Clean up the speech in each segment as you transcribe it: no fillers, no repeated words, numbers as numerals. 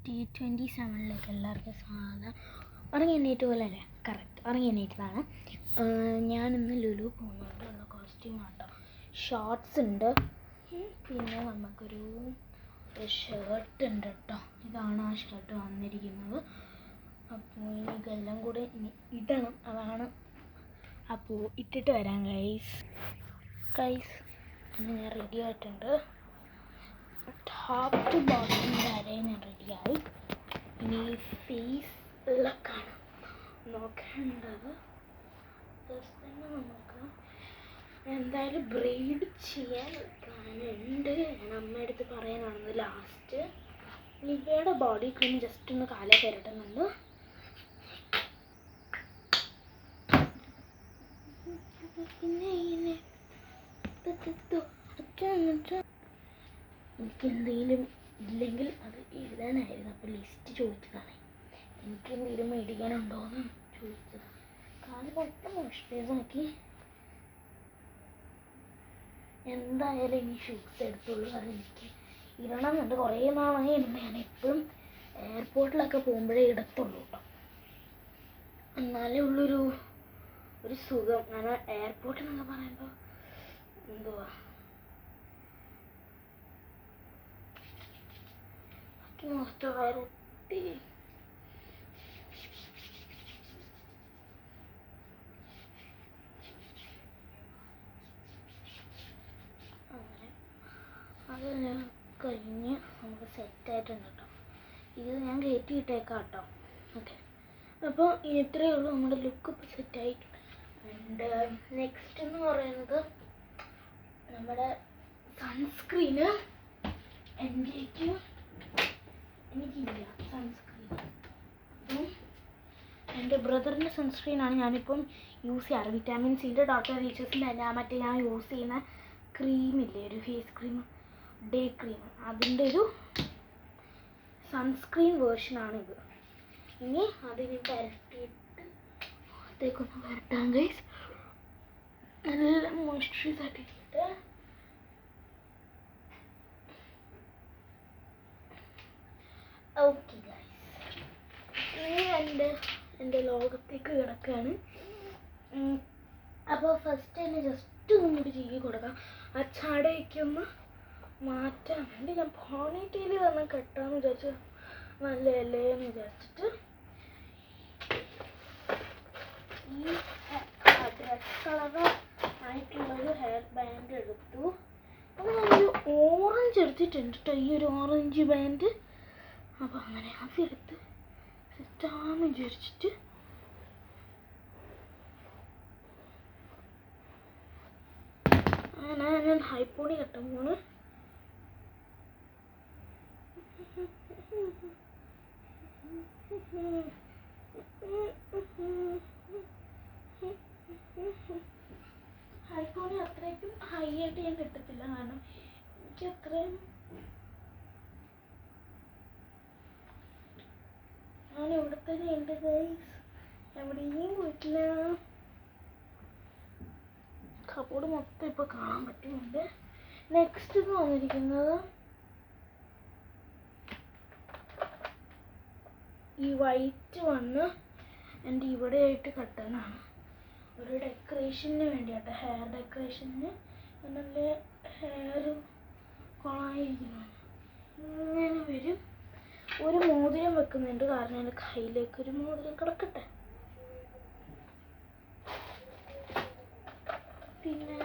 T27 എല്ലാവർക്കും സ്വാഗതം. ഉറങ്ങി എണ്ണീറ്റ് പോലെ അല്ലേ? കറക്റ്റ്, ഉറങ്ങി എണ്ണീറ്റതാണ്. ഞാനിന്ന് ലുലു പോകുന്നതുകൊണ്ടുള്ള കോസ്റ്റ്യൂം ആട്ടോ. ഷോർട്സ് ഉണ്ട്, പിന്നെ നമുക്കൊരു ഷർട്ട് ഉണ്ട് കേട്ടോ. ഇതാണ് ആ ഷർട്ട് വന്നിരിക്കുന്നത്. അപ്പോൾ ഇനി ഇതെല്ലാം കൂടെ ഇനി ഇടണം, അതാണ്. അപ്പോൾ ഇട്ടിട്ട് വരാം ഗൈസ്. ഇന്ന് ഞാൻ റെഡി ആയിട്ടുണ്ട്. ടോപ്പ് ടു ബോട്ടം വരെ ഞാൻ റെഡിയായി. ഇനി ഫേസിലൊക്കെയാണ് നോക്കേണ്ടത്. ജസ്റ്റ് തന്നെ നമുക്ക് എന്തായാലും ബ്രെയ്ഡ് ചെയ്യാൻ പ്ലാനുണ്ട്. ഞാൻ അമ്മയുടെ അടുത്ത് പറയാനാണെന്ന് ലാസ്റ്റ്. ഇവയുടെ ബോഡി ക്രീം ജസ്റ്റ് ഒന്ന് കാലേ കയറട്ടുന്നുണ്ട്. പിന്നെ ഇങ്ങനെ എനിക്ക് എന്തെങ്കിലും ഇല്ലെങ്കിൽ അത് എഴുതാനായിരുന്നു. അപ്പോൾ ലിസ്റ്റ് ചോദിച്ചതാണ്. എനിക്ക് എന്തെങ്കിലും മേടിക്കാനുണ്ടോയെന്ന് ചോദിച്ചത്. കാല് മൊത്തം മോയ്സ്ചറൈസാക്കി. എന്തായാലും ഇനി ഷൂസ് എടുത്തുള്ളൂ. അത് എനിക്ക് ഇടണമെന്നുണ്ട്. കുറേ നാളായി ഇടുന്നത്. ഞാൻ എപ്പോഴും എയർപോർട്ടിലൊക്കെ പോകുമ്പോഴേ ഇടത്തുള്ളൂ കേട്ടോ. എന്നാലേ ഉള്ളൊരു സുഖം. കാരണം എയർപോർട്ടിൽ എന്നൊക്കെ പറയുമ്പോൾ എന്തുവാ റൊട്ടി. അങ്ങനെ അതെല്ലാം കഴിഞ്ഞ് നമുക്ക് സെറ്റായിട്ടുണ്ട് കേട്ടോ. ഇത് ഞാൻ കയറ്റിയിട്ടേക്കാം കേട്ടോ. ഓക്കെ, അപ്പോൾ ഇത്രയേ ഉള്ളൂ. നമ്മുടെ ലുക്ക് ഇപ്പോൾ സെറ്റായിട്ടുണ്ട്. ആൻഡ് നെക്സ്റ്റ് എന്ന് പറയുന്നത് നമ്മുടെ സൺസ്ക്രീന്. എനിക്കില്ല സൺസ്ക്രീൻ. അപ്പം എൻ്റെ ബ്രദറിൻ്റെ സൺസ്ക്രീനാണ് ഞാനിപ്പം യൂസ് ചെയ്യാറ്. വിറ്റാമിൻ സിയുടെ ഡോക്ടർ റീച്ചേഴ്സിൻ്റെ അല്ല, മറ്റേ ഞാൻ യൂസ് ചെയ്യുന്ന ക്രീമില്ലേ, ഒരു ഫേസ് ക്രീം, ഡേ ക്രീം, അതിൻ്റെ ഒരു സൺസ്ക്രീൻ വേർഷനാണിത്. ഇനി അതിന് പരട്ടിയിട്ട് അകത്തേക്കൊന്ന് വരട്ടാം ഗൈസ്. നല്ല മോയ്സ്ചറൈസ് ആക്കിയിട്ട് ഓക്കെ ഗൈസ്, ഇനി എൻ്റെ ലോകത്തേക്ക് കിടക്കുകയാണ്. അപ്പോൾ ഫസ്റ്റ് തന്നെ ജസ്റ്റ് ഒന്നും കൂടി ചെയ്ത് കൊടുക്കാം. ആ ചടയൊക്കെ ഒന്ന് മാറ്റാൻ വേണ്ടി ഞാൻ പോണിറ്റെയിൽ തന്നെ കെട്ടാമെന്ന് വിചാരിച്ചു. നല്ലതല്ലേ എന്ന് വിചാരിച്ചിട്ട് ഈ റെഡ് കളർ ആയിട്ടുള്ളൊരു ഹെയർ ബാൻഡ് എടുത്തു. അപ്പോൾ ഞാനൊരു ഓറഞ്ച് എടുത്തിട്ടുണ്ട് കേട്ടോ, ഈ ഒരു ഓറഞ്ച് ബാൻഡ്. അപ്പോൾ അങ്ങനെ അതെടുത്ത് സെറ്റാന്ന് വിചാരിച്ചിട്ട് അങ്ങനെ ഞാൻ ഹൈപ്പോണി കെട്ടാൻ പോണ്. ഹൈപ്പോണി അത്രയ്ക്കും ഹൈ ആയിട്ട് ഞാൻ കെട്ടത്തില്ല, കാരണം എനിക്ക് അത്രയും ഞാൻ ഇവിടെ തന്നെ ഉണ്ട് ഗൈസ്, എവിടെയും പോയിട്ടില്ല. കബോർഡ് മൊത്തം ഇപ്പോൾ കാണാൻ പറ്റുന്നുണ്ട്. നെക്സ്റ്റ് എന്ന് വന്നിരിക്കുന്നത് ഈ വൈറ്റ് വന്ന് എൻ്റെ ഇവിടെയായിട്ട് കട്ടാനാണ്. ഒരു ഡെക്കറേഷന് വേണ്ടിയാട്ടോ, ഹെയർ ഡെക്കറേഷന്. നല്ല ഹെയർ കൊളായിരിക്കുന്നു. ഇങ്ങനെ വരും. ഒരു മോതിരം വെക്കുന്നുണ്ട്, കാരണം എൻ്റെ കയ്യിലേക്ക് ഒരു മോതിരം കിടക്കട്ടെ. പിന്നെ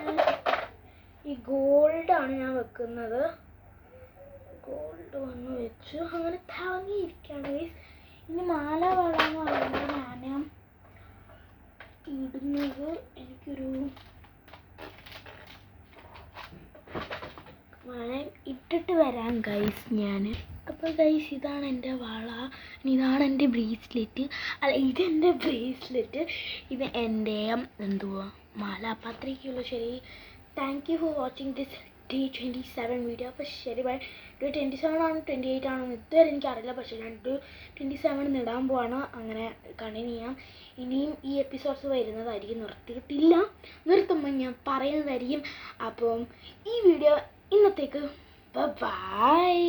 ഈ ഗോൾഡാണ് ഞാൻ വെക്കുന്നത്. ഗോൾഡ് വന്ന് വെച്ചു. അങ്ങനെ തിളങ്ങിയിരിക്കുകയാണ് ഗൈസ്. ഇനി മാല വളയെന്ന് പറയുമ്പോൾ ഞാൻ ഇടുന്നത് എനിക്കൊരു വള ഇട്ടിട്ട് വരാം ഗൈസ് ഞാൻ. അപ്പോൾ ഗൈസ് ഇതാണ് എൻ്റെ വള, ഇതാണ് എൻ്റെ ബ്രേസ്ലെറ്റ്. അല്ല, ഇതെൻ്റെ ബ്രേസ്ലെറ്റ്, ഇത് എൻ്റെ എന്തുവാ മാല. അപ്പം അത്രയ്ക്കുള്ളൂ. ശരി, thank you for watching this T27 video. അപ്പോൾ ശരി, ബൈ. 27 ആണോ 28 ആണോ ഇതുവരെ എനിക്കറിയില്ല, പക്ഷേ ഞാൻ 27 ഇടാൻ പോവാണ്. അങ്ങനെ കണ്ടിന്യൂ ചെയ്യാം. ഇനിയും ഈ എപ്പിസോഡ്സ് വരുന്നതായിരിക്കും. നിർത്തുമ്പോൾ ഞാൻ പറയുന്നതായിരിക്കും. അപ്പം ഈ വീഡിയോ ഇന്നത്തേക്ക് ബൈ.